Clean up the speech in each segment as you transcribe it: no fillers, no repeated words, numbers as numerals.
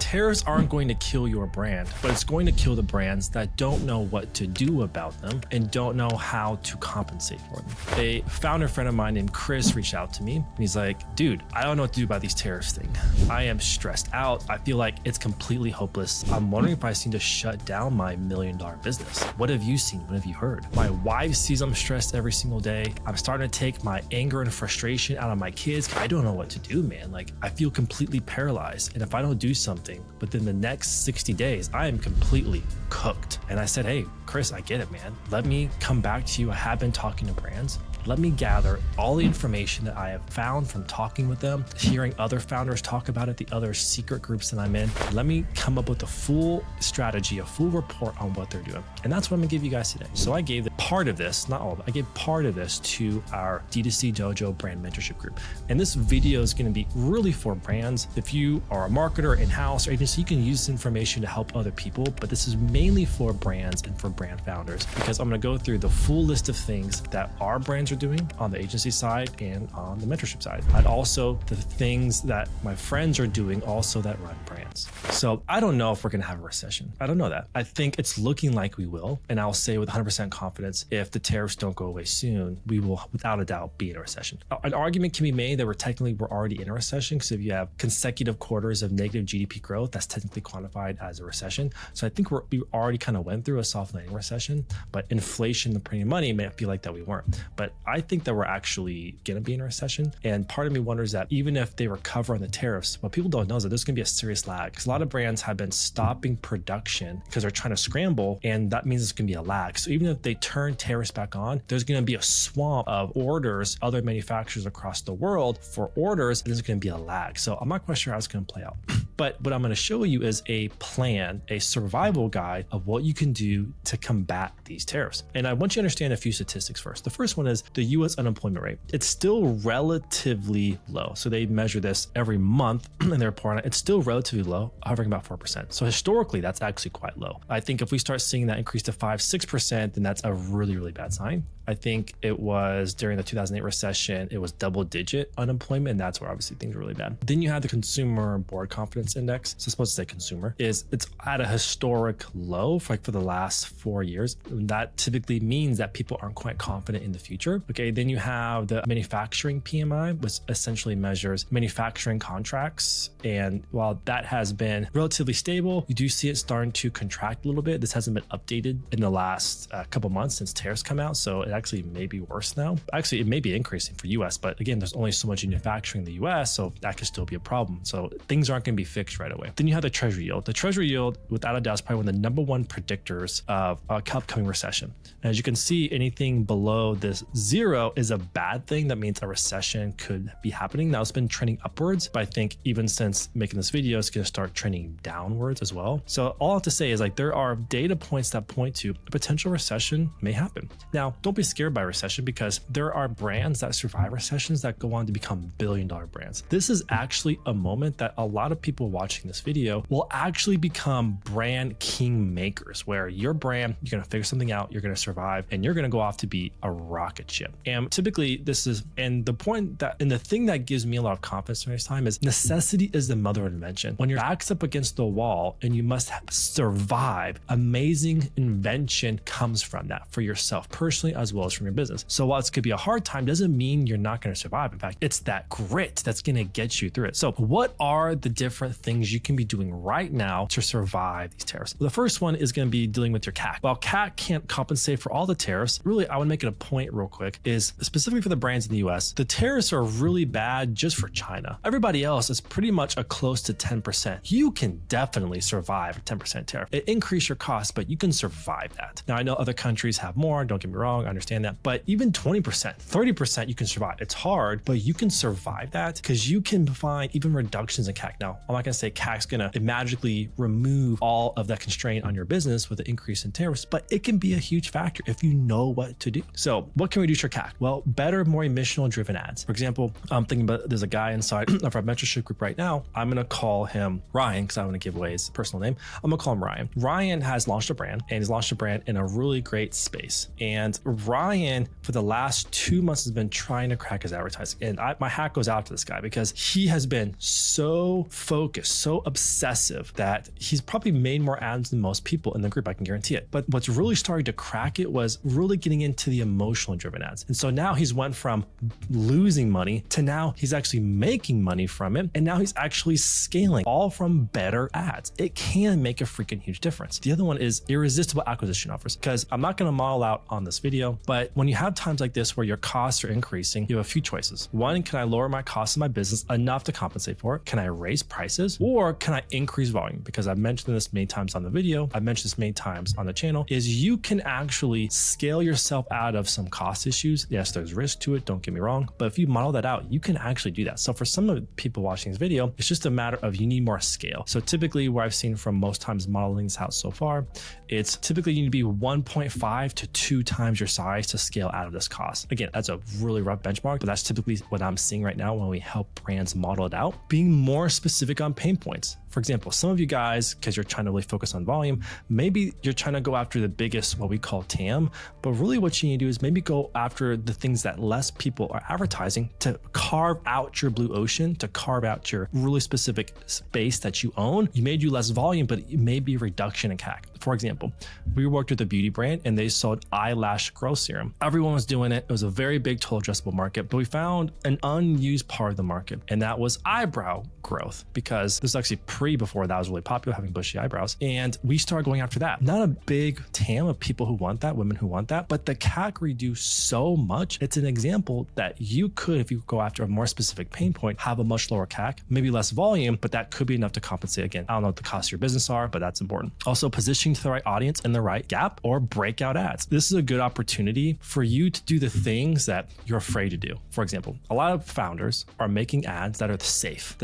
Tariffs aren't going to kill your brand, but it's going to kill the brands that don't know what to do about them and don't know how to compensate for them. A founder friend of mine named Chris reached out to me and he's like, dude, I don't know what to do about these tariffs thing. I am stressed out. I feel like it's completely hopeless. I'm wondering if I need to shut down my $1 million business. What have you seen? What have you heard? My wife sees I'm stressed every single day. I'm starting to take my anger and frustration out of my kids. I don't know what to do, man. Like, I feel completely paralyzed. And if I don't do something within the next 60 days, I am completely cooked. And I said, hey, Chris, I get it, man. Let me come back to you. I have been talking to brands. Let me gather all the information that I have found from talking with them, hearing other founders talk about it, the other secret groups that I'm in. Let me come up with a full strategy, a full report on what they're doing. And that's what I'm gonna give you guys today. So I gave part of this, not all of it, I gave part of this to our D2C Dojo brand mentorship group. And this video is gonna be really for brands. If you are a marketer in-house or agency, you can use this information to help other people, but this is mainly for brands and for brand founders, because I'm gonna go through the full list of things that our brands are doing on the agency side and on the mentorship side. And also the things that my friends are doing also that run brands. So I don't know if we're gonna have a recession. I don't know that. I think it's looking like we will. And I'll say with 100% confidence, if the tariffs don't go away soon, we will without a doubt be in a recession. An argument can be made that we're already in a recession, because if you have consecutive quarters of negative GDP growth, that's technically quantified as a recession. So I think we already kind of went through a soft landing recession, but inflation, the printing of money, may feel like that we weren't. But I think that we're actually going to be in a recession. And part of me wonders that even if they recover on the tariffs, what people don't know is that there's going to be a serious lag, because a lot of brands have been stopping production because they're trying to scramble, and that means it's going to be a lag. So even if they turn tariffs back on, there's going to be a swamp of orders, other manufacturers across the world for orders, and there's going to be a lag. So I'm not quite sure how it's going to play out. But what I'm going to show you is a plan, a survival guide of what you can do to combat these tariffs. And I want you to understand a few statistics first. The first one is the US unemployment rate. It's still relatively low. So they measure this every month and they report on it. It's still relatively low, hovering about 4%. So historically, that's actually quite low. I think if we start seeing that increase to 5-6%, then that's a really, really bad sign. I think it was during the 2008 recession, it was double-digit unemployment, and that's where obviously things were really bad. Then you have the Consumer Board Confidence Index. So supposed to say consumer it's at a historic low for the last 4 years. That typically means that people aren't quite confident in the future. Okay, then you have the manufacturing PMI, which essentially measures manufacturing contracts. And while that has been relatively stable, you do see it starting to contract a little bit. This hasn't been updated in the last couple months since tariffs come out. So it actually may be worse now. Actually, it may be increasing for US, but again, there's only so much manufacturing in the US, so that could still be a problem. So things aren't going to be fixed right away. Then you have the treasury yield. The treasury yield, without a doubt, is probably one of the number one predictors of upcoming recession. And as you can see, anything below this 0 is a bad thing. That means a recession could be happening. Now it's been trending upwards, but I think even since making this video, it's going to start trending downwards as well. So all I have to say is there are data points that point to a potential recession may happen. Now, don't be scared by recession, because there are brands that survive recessions that go on to become billion-dollar brands. This is actually a moment that a lot of people watching this video will actually become brand king makers, where your brand, you're going to figure something out, you're going to survive, and you're going to go off to be a rocket ship. And typically this is, and the point that, and the thing that gives me a lot of confidence during this time is necessity is the mother of invention. When your back's up against the wall and you must survive, amazing invention comes from that for yourself personally, as well as from your business. So while this could be a hard time, doesn't mean you're not going to survive. In fact, it's that grit that's going to get you through it. So what are the different things you can be doing right now to survive these tariffs? The first one is going to be dealing with your CAC. While CAC can't compensate for all the tariffs, really, I would make it a point real quick, is specifically for the brands in the US, the tariffs are really bad just for China. Everybody else is pretty much a close to 10%. You can definitely survive a 10% tariff. It increases your costs, but you can survive that. Now, I know other countries have more, don't get me wrong, I understand that, but even 20%, 30%, you can survive. It's hard, but you can survive that because you can find even reductions in CAC. Now, I'm not gonna say CAC's gonna magically remove all of that constraint on your business with the increase in tariffs, but it can be a huge factor if you know what to do. So what can reduce your CAC? Well, better, more emotional driven ads. For example, I'm thinking about, there's a guy inside of our mentorship group right now. I'm gonna call him Ryan, because I want to give away his personal name. I'm gonna call him Ryan. Ryan has launched a brand, and he's launched a brand in a really great space. And Brian, for the last 2 months, has been trying to crack his advertising. And my hat goes out to this guy because he has been so focused, so obsessive that he's probably made more ads than most people in the group. I can guarantee it. But what's really starting to crack it was really getting into the emotionally driven ads. And so now he's went from losing money to now he's actually making money from it. And now he's actually scaling, all from better ads. It can make a freaking huge difference. The other one is irresistible acquisition offers, because I'm not going to model out on this video, but when you have times like this where your costs are increasing, you have a few choices. One, can I lower my costs in my business enough to compensate for it? Can I raise prices, or can I increase volume? Because I've mentioned this many times on the video, I've mentioned this many times on the channel, is you can actually scale yourself out of some cost issues. Yes, there's risk to it, don't get me wrong, but if you model that out, you can actually do that. So for some of the people watching this video, it's just a matter of you need more scale. So typically what I've seen from most times modeling this out so far, it's typically you need to be 1.5 to 2 times your size to scale out of this cost. Again, that's a really rough benchmark, but that's typically what I'm seeing right now when we help brands model it out. Being more specific on pain points. For example, some of you guys, because you're trying to really focus on volume, maybe you're trying to go after the biggest, what we call TAM, but really what you need to do is maybe go after the things that less people are advertising to carve out your blue ocean, to carve out your really specific space that you own. You may do less volume, but it may be a reduction in CAC. For example, we worked with a beauty brand and they sold eyelash growth serum. Everyone was doing it. It was a very big total addressable market, but we found an unused part of the market, and that was eyebrow growth, because this is actually before that was really popular, having bushy eyebrows. And we started going after that. Not a big TAM of people who want that, women who want that, but the CAC reduced so much. It's an example that you could, if you go after a more specific pain point, have a much lower CAC, maybe less volume, but that could be enough to compensate. Again, I don't know what the costs of your business are, but that's important. Also, positioning to the right audience in the right gap or breakout ads. This is a good opportunity for you to do the things that you're afraid to do. For example, a lot of founders are making ads that are the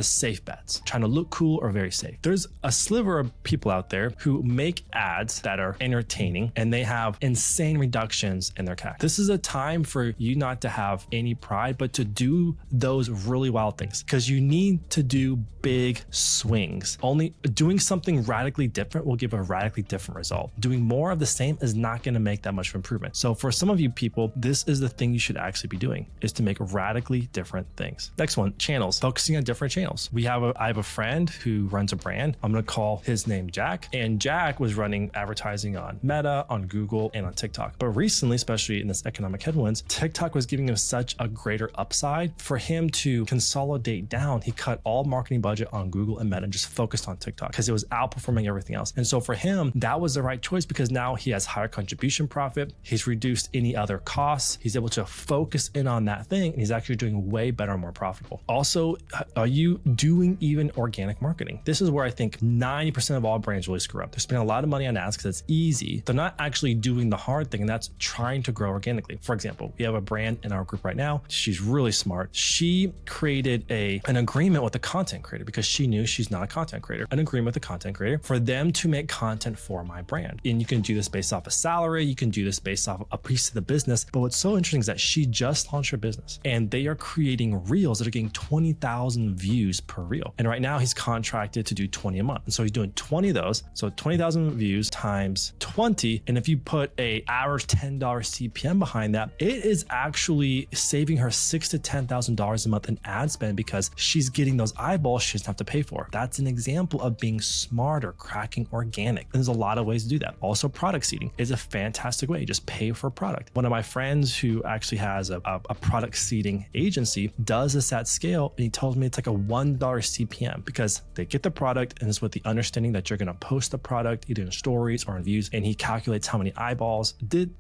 safe bets, trying to look cool or very safe. There's a sliver of people out there who make ads that are entertaining and they have insane reductions in their CAC. This is a time for you not to have any pride, but to do those really wild things, because you need to do big swings. Only doing something radically different will give a radically different result. Doing more of the same is not going to make that much of improvement. So for some of you people, this is the thing you should actually be doing, is to make radically different things. Next one, channels, focusing on different channels. I have a friend who runs a brand. I'm going to call his name Jack. And Jack was running advertising on Meta, on Google, and on TikTok. But recently, especially in this economic headwinds, TikTok was giving him such a greater upside. For him to consolidate down, he cut all marketing budget on Google and Meta and just focused on TikTok because it was outperforming everything else. And so for him, that was the right choice, because now he has higher contribution profit. He's reduced any other costs. He's able to focus in on that thing, and he's actually doing way better and more profitable. Also, are you doing even organic marketing? This is where I think 90% of all brands really screw up. They're spending a lot of money on ads because it's easy. They're not actually doing the hard thing, and that's trying to grow organically. For example, we have a brand in our group right now. She's really smart. She created an agreement with a content creator because she knew she's not a content creator. An agreement with a content creator for them to make content for my brand. And you can do this based off a salary. You can do this based off a piece of the business. But what's so interesting is that she just launched her business and they are creating reels that are getting 20,000 views per reel. And right now he's contracted to do 20 a month. And so he's doing 20 of those. So 20,000 views times 20. And if you put a average $10 CPM behind that, it is actually saving her $6,000 to $10,000 a month in ad spend because she's getting those eyeballs she doesn't have to pay for. That's an example of being smarter, cracking organic. And there's a lot of ways to do that. Also, product seeding is a fantastic way. You just pay for a product. One of my friends who actually has a product seeding agency does this at scale. And he tells me it's like a $1 CPM because they get the product and it's with the understanding that you're going to post the product either in stories or in views. And he calculates how many eyeballs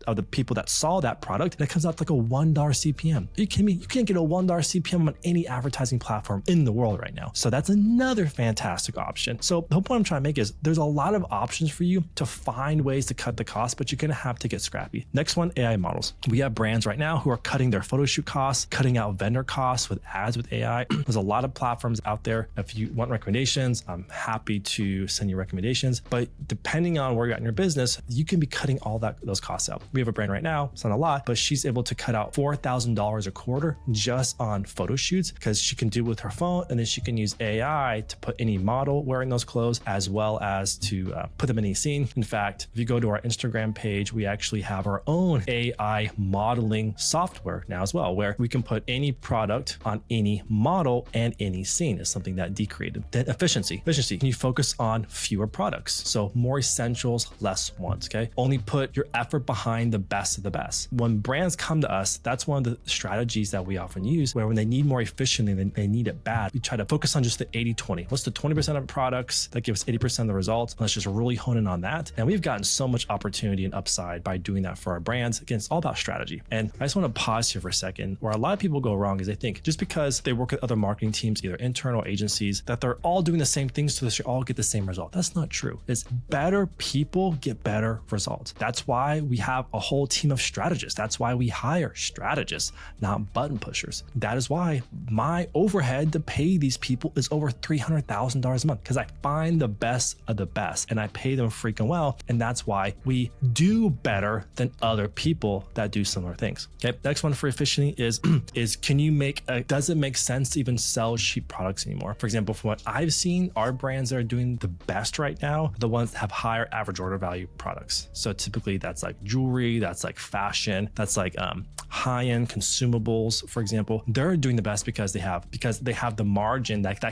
of the people that saw that product. And it comes out to like a $1 CPM. Are you kidding me? You can't get a $1 CPM on any advertising platform in the world right now. So that's another fantastic option. So the point I'm trying to make is there's a lot of options for you to find ways to cut the cost, but you're going to have to get scrappy. Next one, AI models. We have brands right now who are cutting their photo shoot costs, cutting out vendor costs with ads with AI. There's a lot of platforms out there. If you want recommendations, I'm happy to send you recommendations, but depending on where you're at in your business, you can be cutting all those costs out. We have a brand right now, it's not a lot, but she's able to cut out $4,000 a quarter just on photo shoots because she can do it with her phone, and then she can use AI to put any model wearing those clothes as well as to put them in any seen. In fact, if you go to our Instagram page, we actually have our own AI modeling software now as well, where we can put any product on any model and any scene. Is something that Dee created. Then efficiency. Can you focus on fewer products? So more essentials, less wants, okay? Only put your effort behind the best of the best. When brands come to us, that's one of the strategies that we often use, where when they need more efficiently than they need it bad, we try to focus on just the 80-20. What's the 20% of products that gives 80% of the results? Let's just really hone in on that. And we've gotten so much opportunity and upside by doing that for our brands. Again, it's all about strategy. And I just want to pause here for a second. Where a lot of people go wrong is they think just because they work with other marketing teams, either internal agencies, that they're all doing the same things so that you all get the same result. That's not true. It's better people get better results. That's why we have a whole team of strategists. That's why we hire strategists, not button pushers. That is why my overhead to pay these people is over $300,000 a month, because I find the best of the best and I pay them freaking well. And that's why we do better than other people that do similar things. Okay. Next one for efficiency is can you does it make sense to even sell cheap products anymore? For example, from what I've seen, our brands that are doing the best right now are the ones that have higher average order value products. So typically that's like jewelry, that's like fashion, that's like high-end consumables, for example. They're doing the best because they have the margin that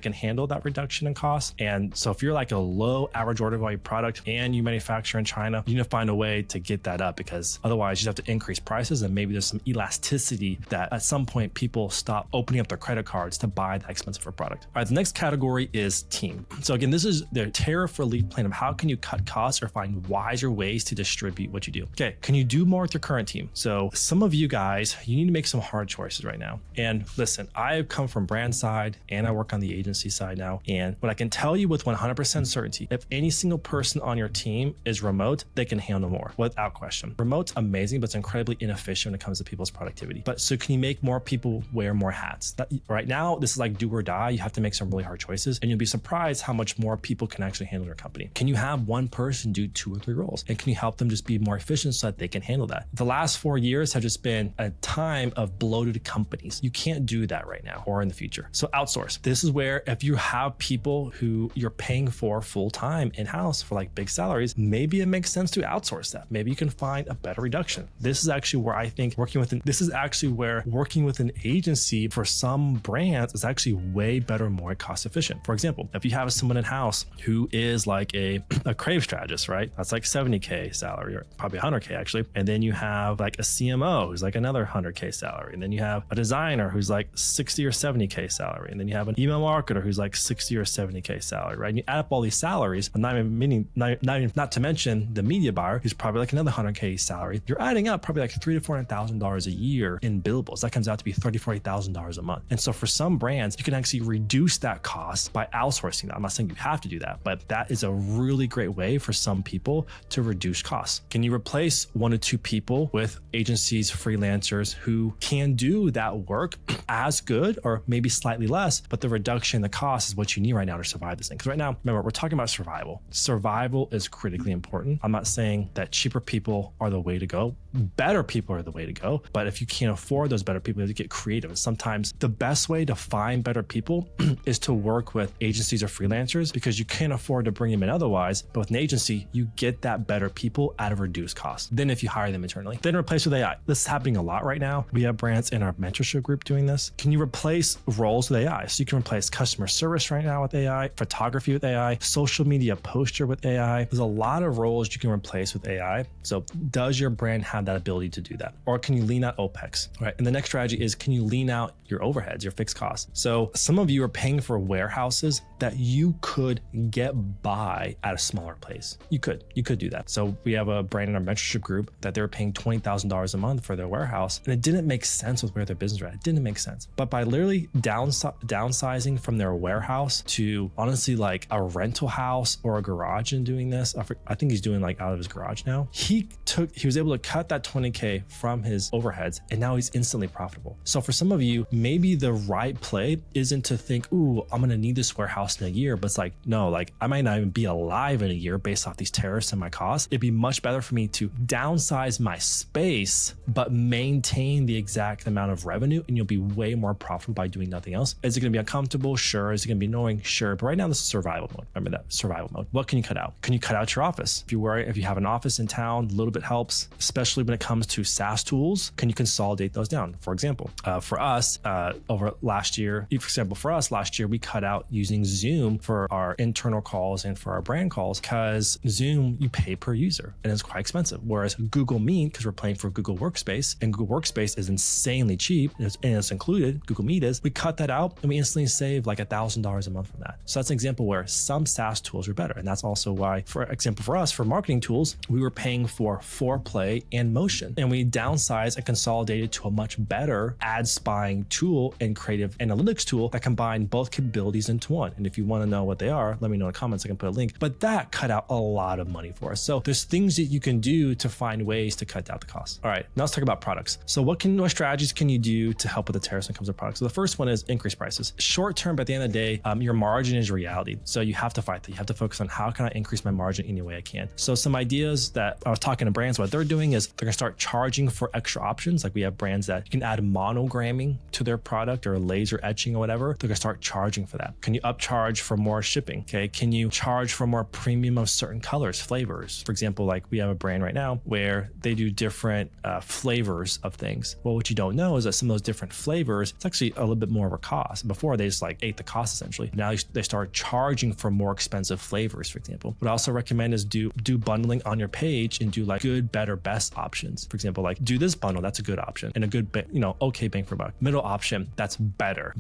can handle that reduction in cost. And so if you're like a low average order value product and you manufacture in China, you need to find a way to get that up, because otherwise you have to increase prices, and maybe there's some elasticity that at some point people stop opening up their credit cards to buy that expensive of a product. All right, the next category is team. So again, this is their tariff relief plan of how can you cut costs or find wiser ways to distribute what you do. Okay, can you do more with your current team? So some of you guys, you need to make some hard choices right now. And listen, I come from brand side and I work on the agency side now. And what I can tell you with 100% certainty, if any single person on your team is remote, they can handle more without question. Remote's amazing, but it's incredibly inefficient when it comes to people's productivity. But so can you make more people wear more hats? Right now, this is like do or die. You have to make some really hard choices, and you'll be surprised how much more people can actually handle your company. Can you have one person do 2 or 3 roles? And can you help them just be more efficient so that they can handle that? The last 4 years have just been a time of bloated companies. You can't do that right now or in the future. So outsource. This is where if you have people who you're paying for full-time in-house for like big salaries, maybe it makes sense to outsource that. Maybe you can find a better reduction. This is actually where I think working with an agency for some brands is actually way better, more cost efficient. For example, if you have someone in-house who is like a crave strategist, right? That's like $70K salary, or probably $100K actually. And then you have like a CMO who's like another $100K salary. And then you have a designer who's like $60 or $70K salary. And then you have an email marketer who's like $60 or $70K salary, right? And you add up all these salaries, not to mention the media buyer who's probably like another $100K salary. You're adding up probably like $300,000 to $400,000 a year in billables. That comes out to be $30,000, $40,000 a month. And so for some brands, you can actually reduce that cost by outsourcing that. I'm not saying you have to do that, but that is a really great way for some people to reduce costs. Can you replace 1 to 2 people with agencies, freelancers who can do that work as good or maybe slightly less, but the reduction in the cost is what you need right now to survive this thing? Because right now, remember, we're talking about survival. Survival is critically important. I'm not saying that cheaper people are the way to go. Better people are the way to go. But if you can't afford those better people, you have to get creative. And sometimes the best way to find better people is to work with agencies or freelancers, because you can't afford to bring them in otherwise. But with an agency, you get that better people at a reduced cost than if you hire them internally. Then replace with AI. This is happening a lot right now. We have brands in our mentorship group doing this. Can you replace roles with AI? So you can replace customer service right now with AI, photography with AI, social media poster with AI. There's a lot of roles you can replace with AI. So does your brand have that ability to do that? Or can you lean out OPEX? All right. And the next strategy is, can you lean out your overheads, your fixed costs? So some of you are paying for warehouses that you could get by at a smaller place. You could do that. So we have a brand in our mentorship group that they were paying $20,000 a month for their warehouse, and it didn't make sense with where their business was at. It didn't make sense. But by literally downsizing from their warehouse to honestly like a rental house or a garage and doing this, I think he's doing like out of his garage now. He was able to cut that $20K from his overheads, and now he's instantly profitable. So for some of you, maybe the right play isn't to think, ooh, I'm going to need this warehouse in a year, but it's like, no, like I might not even be alive in a year based off these tariffs and my costs. It'd be much better for me to downsize my space, but maintain the exact amount of revenue, and you'll be way more profitable by doing nothing else. Is it going to be uncomfortable? Sure. Is it going to be annoying? Sure. But right now, this is survival mode. Remember that, survival mode. What can you cut out? Can you cut out your office? If you have an office in town, a little bit helps, especially when it comes to SaaS tools. Can you consolidate those down? For example, for us, over last year, last year, we cut out using Zoom for our internal calls and for our brand calls, because Zoom, you pay per user and it's quite expensive. Whereas Google Meet, because we're paying for Google Workspace, and Google Workspace is insanely cheap, and it's included, Google Meet is, we cut that out and we instantly save like $1,000 a month from that. So that's an example where some SaaS tools are better. And that's also why, for example, for us, for marketing tools, we were paying for foreplay and motion, and we downsized and consolidated to a much better ad spying tool and creative analytics tool that combine both capabilities into one. And if you want to know what they are, let me know in the comments. I can put a link, but that cut out a lot of money for us. So there's things that you can do to find ways to cut down the cost. All right, now let's talk about products. So what strategies can you do to help with the tariffs when it comes to products? So the first one is increase prices. Short term, but at the end of the day, your margin is reality. So you have to fight that. You have to focus on how can I increase my margin any way I can. So some ideas that I was talking to brands, what they're doing is they're gonna start charging for extra options. Like we have brands that you can add monogramming to their product or laser etching or whatever. They're gonna start charging for that. Can you upcharge for more shipping? Okay. Can you charge for more premium of certain colors, flavors? For example, like we have a brand right now where they do different flavors of things. Well, what you don't know is that some of those different flavors, it's actually a little bit more of a cost. Before they just like ate the cost essentially. Now they start charging for more expensive flavors, for example. What I also recommend is do bundling on your page and do like good, better, best options. For example, like do this bundle, that's a good option and a good, okay bang for buck. Middle option, that's better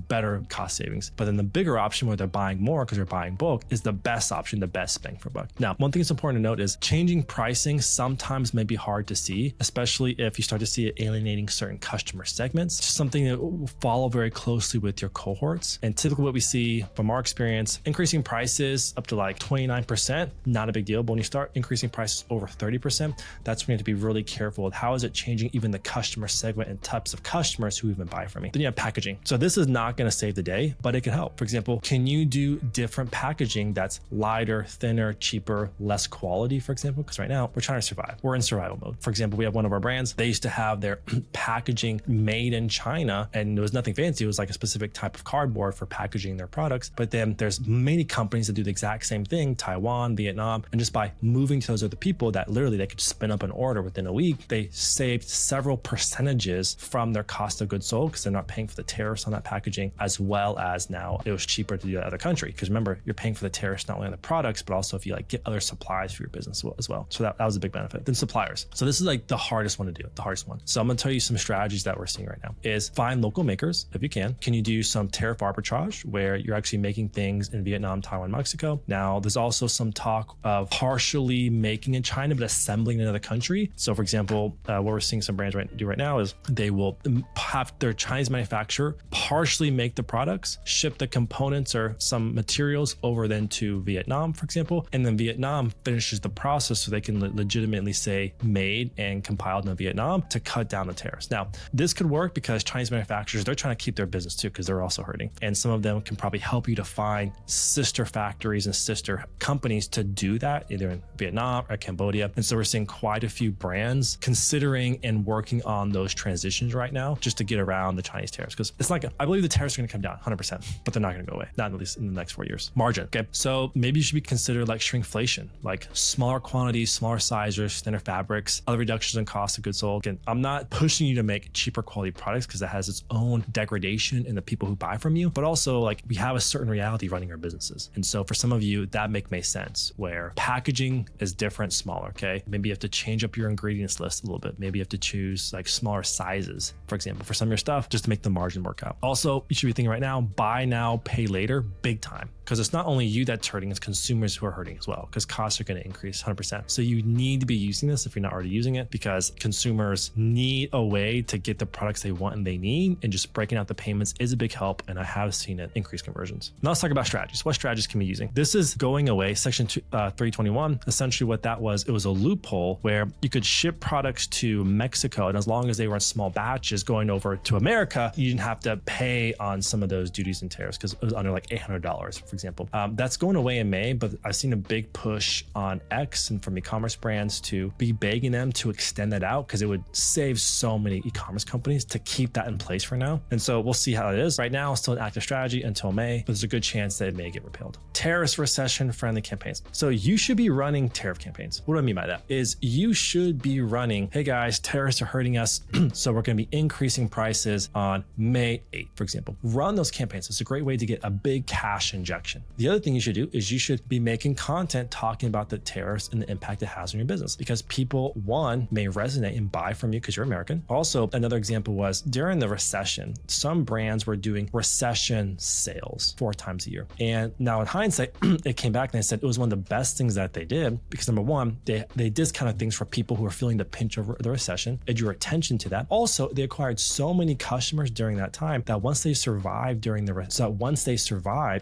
cost savings. But then the bigger option where they're buying more because they're buying bulk is the best option, the best bang for buck. Now, one thing that's important to note is changing pricing sometimes may be hard to see, especially if you start to see it alienating certain customer segments. It's something that will follow very closely with your cohorts. And typically what we see from our experience, increasing prices up to like 29%, not a big deal. But when you start increasing prices over 30%, that's when you have to be really careful with how is it changing even the customer segment and types of customers who even buy from me. Then you have packaging. So this is not going to save the day, but it can help. For example, can you do different packaging that's lighter, thinner, cheaper, less quality, for example? Because right now we're trying to survive. We're in survival mode. For example, we have one of our brands, they used to have their packaging made in China and it was nothing fancy. It was like a specific type of cardboard for packaging their products. But then there's many companies that do the exact same thing, Taiwan, Vietnam, and just by moving to those other people that literally they could spin up an order within a week, they saved several percentages from their cost of goods sold because they're not paying for the tariffs on that packaging, as well as now it was cheaper to do that other country. Because remember, you're paying for the tariffs not only on the products, but also if you like get other supplies for your business as well. So that was a big benefit. Then suppliers. So this is like the hardest one to do, the hardest one. So I'm gonna tell you some strategies that we're seeing right now is find local makers if you can. Can you do some tariff arbitrage where you're actually making things in Vietnam, Taiwan, Mexico? Now there's also some talk of partially making in China, but assembling in another country. So for example, what we're seeing some brands do right now is they will have their Chinese manufacturer partially make the products, ship the components or some materials over then to Vietnam, for example, and then Vietnam finishes the process so they can legitimately say made and compiled in Vietnam to cut down the tariffs. Now, this could work because Chinese manufacturers, they're trying to keep their business too because they're also hurting. And some of them can probably help you to find sister factories and sister companies to do that, either in Vietnam or Cambodia. And so we're seeing quite a few brands considering and working on those transitions right now just to get around the Chinese tariffs. Because it's like, I believe the tariffs are going to come down 100%, but they're not going to go away, not at least in the next 4 years. Margin, okay? So maybe you should be considered like shrinkflation, like smaller quantities, smaller sizes, thinner fabrics, other reductions in cost of goods sold. Again, I'm not pushing you to make cheaper quality products because that has its own degradation in the people who buy from you, but also like we have a certain reality running our businesses. And so for some of you, that make sense where packaging is different, smaller, okay? Maybe you have to change up your ingredients list a little bit. Maybe you have to choose like smaller sizes, for example, for some of your stuff, just to make the margin work out. Also, you should be thinking right now, buy now, pay later, big time. Because it's not only you that's hurting, it's consumers who are hurting as well, because costs are going to increase 100%. So you need to be using this if you're not already using it, because consumers need a way to get the products they want and they need, and just breaking out the payments is a big help. And I have seen it increase conversions. Now let's talk about strategies. What strategies can we be using? This is going away. Section 321, essentially what that was, it was a loophole where you could ship products to Mexico, and as long as they were in small batches going over to America, you didn't have to pay on some of those duties and tariffs because it was under like $800, for example. That's going away in May, but I've seen a big push on X and from e-commerce brands to be begging them to extend that out because it would save so many e-commerce companies to keep that in place for now. And so we'll see how it is. Right now, it's still an active strategy until May, but there's a good chance that it may get repealed. Tariffs, recession friendly campaigns. So you should be running tariff campaigns. What do I mean by that? Is you should be running, hey guys, tariffs are hurting us, so we're going to be increasing prices on May 8th, for example. Run those campaigns. It's a great way to get a big cash injection. The other thing you should do is you should be making content talking about the tariffs and the impact it has on your business, because people, one, may resonate and buy from you because you're American. Also, another example was during the recession, some brands were doing recession sales 4 times a year. And now in hindsight, it came back and they said it was one of the best things that they did because number one, they discounted things for people who are feeling the pinch of the recession. It drew attention to that. Also, they acquired so many customers during that time that once they survived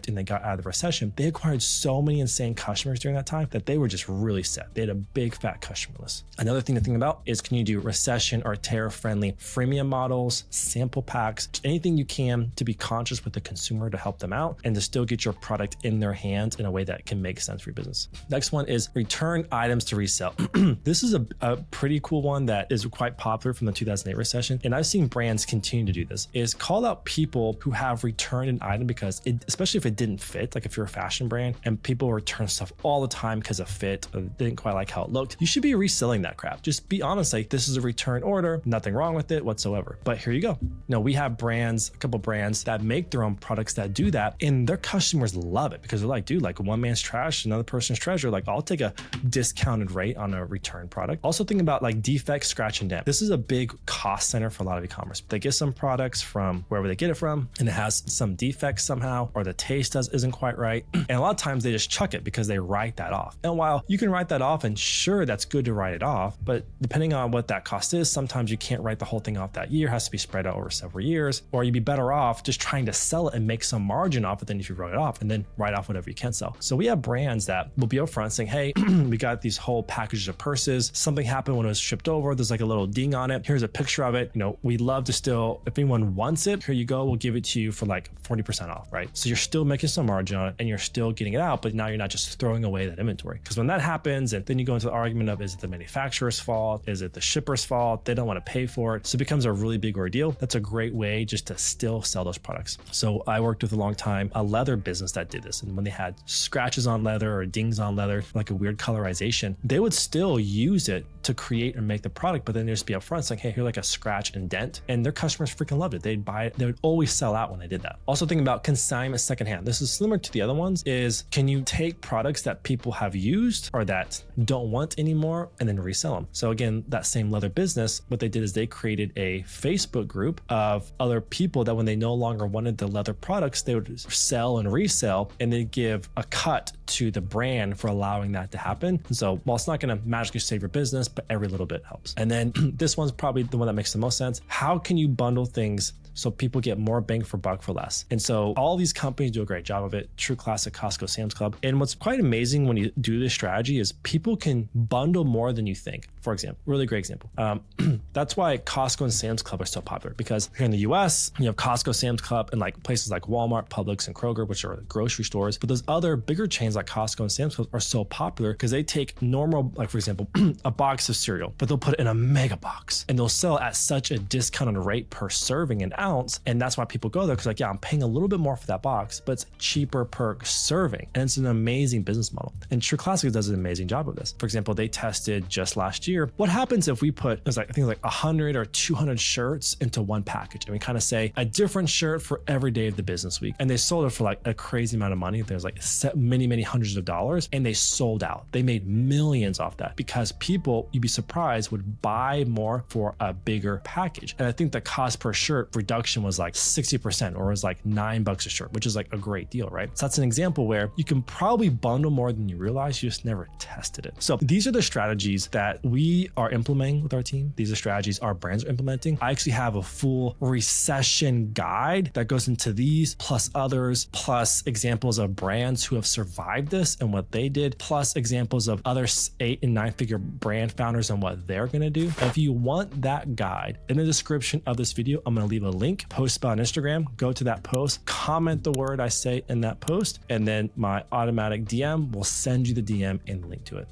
and they got out of the recession, they acquired so many insane customers during that time that they were just really set. They had a big fat customer list. Another thing to think about is, can you do recession or tariff friendly freemium models, sample packs, anything you can to be conscious with the consumer to help them out and to still get your product in their hands in a way that can make sense for your business. Next one is return items to resell. This is a pretty cool one that is quite popular from the 2008 recession. And I've seen brands continue to do this, is call out people who have returned an item because especially if it didn't fit, like if you're a fashion brand and people return stuff all the time because of fit or didn't quite like how it looked, you should be reselling that crap. Just be honest, like this is a return order, nothing wrong with it whatsoever. But here you go. Now we have brands, a couple brands that make their own products that do that, and their customers love it because they're like, dude, like one man's trash, another person's treasure. Like I'll take a discounted rate on a return product. Also think about like defects, scratch and dent. This is a big cost center for a lot of e-commerce. They get some products from wherever they get it from and it has some defects somehow, or the taste isn't quite right. And a lot of times they just chuck it because they write that off. And while you can write that off, and sure, that's good to write it off, but depending on what that cost is, sometimes you can't write the whole thing off that year. It has to be spread out over several years, or you'd be better off just trying to sell it and make some margin off it than if you wrote it off and then write off whatever you can sell. So we have brands that will be upfront saying, hey, we got these whole packages of purses. Something happened when it was shipped over. There's like a little ding on it. Here's a picture of it. You know, we'd love to still, if anyone wants it, here you go. We'll give it to you for like 40% off, right? So you're still making some margin on it and you're still getting it out, but now you're not just throwing away that inventory. Because when that happens, and then you go into the argument of, is it the manufacturer's fault? Is it the shipper's fault? They don't want to pay for it. So it becomes a really big ordeal. That's a great way just to still sell those products. So I worked with a long time, a leather business that did this. And when they had scratches on leather or dings on leather, like a weird colorization, they would still use it to create and make the product, but then they'd just be upfront saying, hey, here's like a scratch and dent. And their customers freaking loved it. They'd buy it. They would always sell out when they did that. Also thinking about consignment secondhand. This is similar to the other ones, is can you take products that people have used or that don't want anymore and then resell them? So again, that same leather business, what they did is they created a Facebook group of other people that when they no longer wanted the leather products, they would sell and resell, and they'd give a cut to the brand for allowing that to happen. And so while it's not going to magically save your business, but every little bit helps. And then this one's probably the one that makes the most sense. How can you bundle things so people get more bang for buck for less? And so all these companies do a great job of it. True Classic, Costco, Sam's Club. And what's quite amazing when you do this strategy is people can bundle more than you think. For example, really great example. That's why Costco and Sam's Club are so popular, because here in the US, you have Costco, Sam's Club, and like places like Walmart, Publix, and Kroger, which are grocery stores. But those other bigger chains like Costco and Sam's Club are so popular because they take normal, like for example, a box of cereal, but they'll put it in a mega box and they'll sell at such a discounted rate per serving an ounce. And that's why people go there, because like, yeah, I'm paying a little bit more for that box, but it's cheaper per serving. And it's an amazing business model. And True Classic does an amazing job of this. For example, they tested just last year, what happens if we put, it was like, I think like 100 or 200 shirts into one package. And we kind of say a different shirt for every day of the business week. And they sold it for like a crazy amount of money. There's like many hundreds of dollars, and they sold out. They made millions off that because people, you'd be surprised, would buy more for a bigger package. And I think the cost per shirt reduction was like 60%, or it was like $9 a shirt, which is like a great deal, right? So that's an example where you can probably bundle more than you realize. You just never tested it. So these are the strategies that we are implementing with our team. These are strategies our brands are implementing. I actually have a full recession guide that goes into these, plus others, plus examples of brands who have survived this and what they did, plus examples of other 8 and 9 figure brand founders and what they're going to do. And if you want that guide, in the description of this video, I'm going to leave a link link, post about on Instagram, go to that post, comment the word I say in that post, and then my automatic DM will send you the DM and link to it.